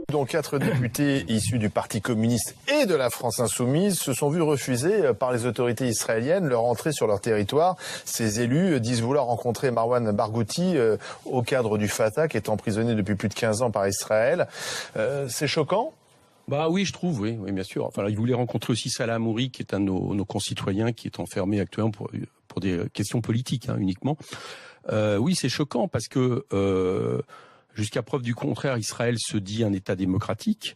Donc 4 députés issus du Parti communiste et de la France insoumise se sont vus refuser par les autorités israéliennes leur entrée sur leur territoire. Ces élus disent vouloir rencontrer Marwan Barghouti au cadre du Fatah, qui est emprisonné depuis plus de 15 ans par Israël. C'est choquant ? Bah oui, je trouve, oui, bien sûr. Enfin, il voulait rencontrer aussi Salah Hamouri, qui est un de nos concitoyens, qui est enfermé actuellement pour des questions politiques uniquement. Oui, c'est choquant parce que jusqu'à preuve du contraire, Israël se dit un État démocratique.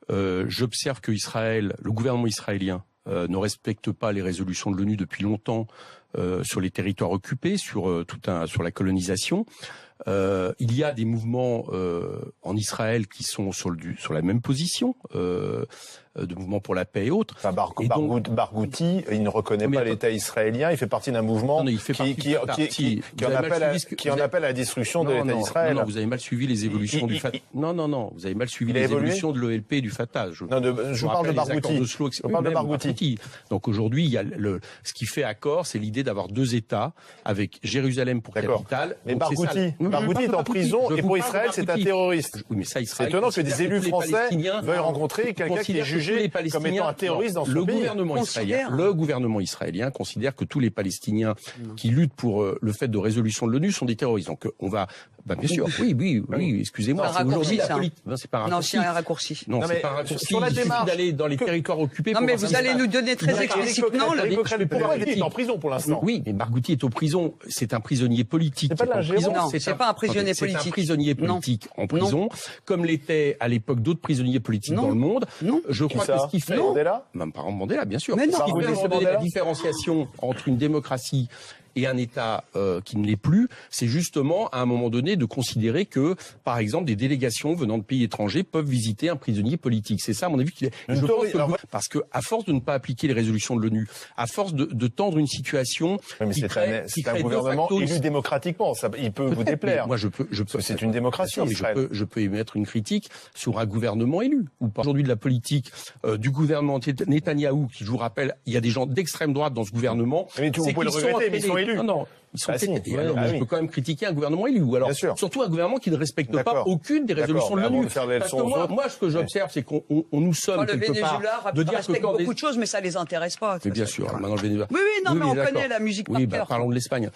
J'observe que le gouvernement israélien, ne respecte pas les résolutions de l'ONU depuis longtemps sur les territoires occupés, sur la colonisation. Il y a des mouvements en Israël qui sont sur la même position, de mouvements pour la paix et autres. Enfin, Barghouti, il ne reconnaît pas l'État israélien. Il fait partie d'un mouvement qui en appelle à la destruction de l'État d'Israël. Non, vous avez mal suivi les évolutions du Fatah. Non, vous avez mal suivi les évolutions de l'OLP et du Fatah. Je vous parle de Barghouti. Donc aujourd'hui, il y a ce qui fait accord, c'est l'idée d'avoir 2 États avec Jérusalem pour capitale. Mais Barghouti est en prison et pour Israël, c'est un terroriste. Oui, mais ça, c'est étonnant que des élus français veuillent rencontrer quelqu'un qui est jugé comme étant un terroriste dans son pays. Le gouvernement israélien considère que tous les Palestiniens qui luttent pour le fait de résolution de l'ONU sont des terroristes. Donc on va, bien sûr, oui, excusez-moi. Aujourd'hui, c'est pas un raccourci. Non, c'est un raccourci. Non, c'est pas un raccourci. Il suffit d'aller dans les territoires occupés. Non, mais vous allez nous donner très explicitement il est en prison pour l'instant. Oui, mais Barghouti est en prison. C'est un prisonnier politique. C'est pas un prisonnier politique. C'est un prisonnier politique en prison, comme l'étaient à l'époque d'autres prisonniers politiques dans le monde. Je crois que ce qui fait Mandela, par exemple Mandela, bien sûr. Mais non, ce qui fait la différenciation entre une démocratie et un État qui ne l'est plus, c'est justement à un moment donné de considérer que, par exemple, des délégations venant de pays étrangers peuvent visiter un prisonnier politique. C'est ça, à mon avis, qu'il est. Parce que, à force de ne pas appliquer les résolutions de l'ONU, à force de tendre une situation qui crée un gouvernement élu démocratiquement, il peut vous déplaire. Moi, je peux. C'est une démocratie. Mais je peux émettre une critique sur un gouvernement élu. Ou pas aujourd'hui de la politique du gouvernement Netanyahou, qui, je vous rappelle, il y a des gens d'extrême droite dans ce gouvernement. Mais vous pouvez le regretter, mais ils sont élus. Non, ils sont je peux quand même critiquer un gouvernement élu, ou alors surtout un gouvernement qui ne respecte pas aucune des résolutions de l'ONU. Parce que moi, ce que j'observe, c'est qu'on nous sommes quelque part de dire que quand beaucoup de choses, mais ça les intéresse pas. Mais bien sûr, maintenant le Venezuela. Oui, mais on connaît la musique par cœur. Parlons de l'Espagne.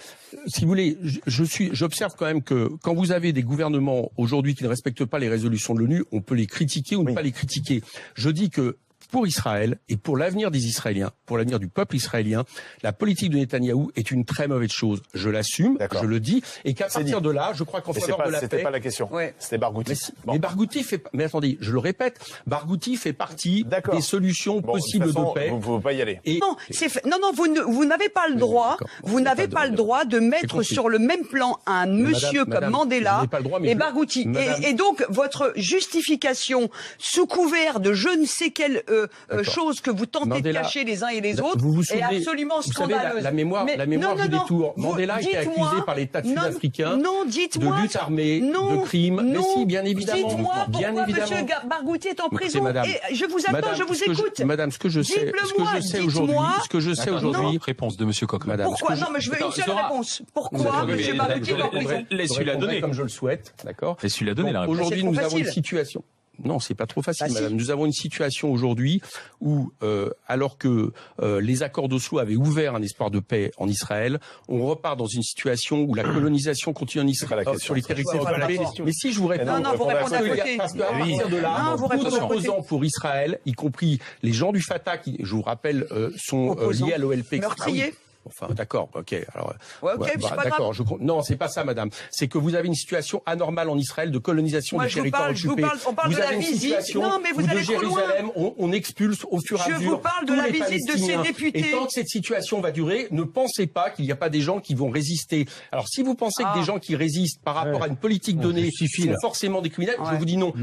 Si vous voulez, j'observe quand même que quand vous avez des gouvernements aujourd'hui qui ne respectent pas les résolutions de l'ONU, on peut les critiquer ou ne pas les critiquer. Je dis que pour Israël et pour l'avenir des Israéliens, pour l'avenir du peuple israélien, la politique de Netanyahou est une très mauvaise chose. Je l'assume, je le dis, et qu'à partir de là, je crois qu'en faveur de la paix... C'était pas la question, c'était Barghouti. Mais Barghouti fait... Mais attendez, je le répète, Barghouti fait partie des solutions possibles de paix. Vous ne pouvez pas y aller. Non, vous n'avez pas le droit, de mettre sur le même plan un monsieur comme Mandela et Barghouti. Et donc, votre justification, sous couvert de je ne sais quelle chose que vous tentez de cacher les uns et les autres, est absolument scandaleuse. La mémoire du détour. Mandela était accusé par l'État sud-africain de lutte armée, de crimes. Mais si, bien évidemment. Dites-moi pourquoi M. Barghouti est en prison. Et je vous attends, je vous écoute. Madame, ce que je sais aujourd'hui. Réponse de M. Koch. Madame. Pourquoi? Non, mais je veux une seule réponse. Pourquoi M. Barghouti est en prison? Laissez-lui la donner. Comme je le souhaite, d'accord? Laissez-lui la donner, la réponse. Aujourd'hui, nous avons une situation. Non, c'est pas trop facile, madame. Nous avons une situation aujourd'hui où, alors que les accords d'Oslo avaient ouvert un espoir de paix en Israël, on repart dans une situation où la colonisation continue en Israël sur les territoires occupés. Mais si je vous réponds, vous répondez à côté. Parce qu'à partir de là, tout opposant pour Israël, y compris les gens du Fatah, qui, je vous rappelle, sont liés à l'OLP. Meurtriers. Enfin, d'accord, ok. Alors, d'accord. Non, c'est pas ça, madame. C'est que vous avez une situation anormale en Israël de colonisation des territoires occupés. On parle de la visite. Non, mais vous allez trop loin. Jérusalem, on expulse au fur et à mesure. Je vous parle de la visite de ces députés. Et tant que cette situation va durer, ne pensez pas qu'il n'y a pas des gens qui vont résister. Alors, si vous pensez que des gens qui résistent par rapport à une politique donnée sont forcément des criminels, je vous dis non.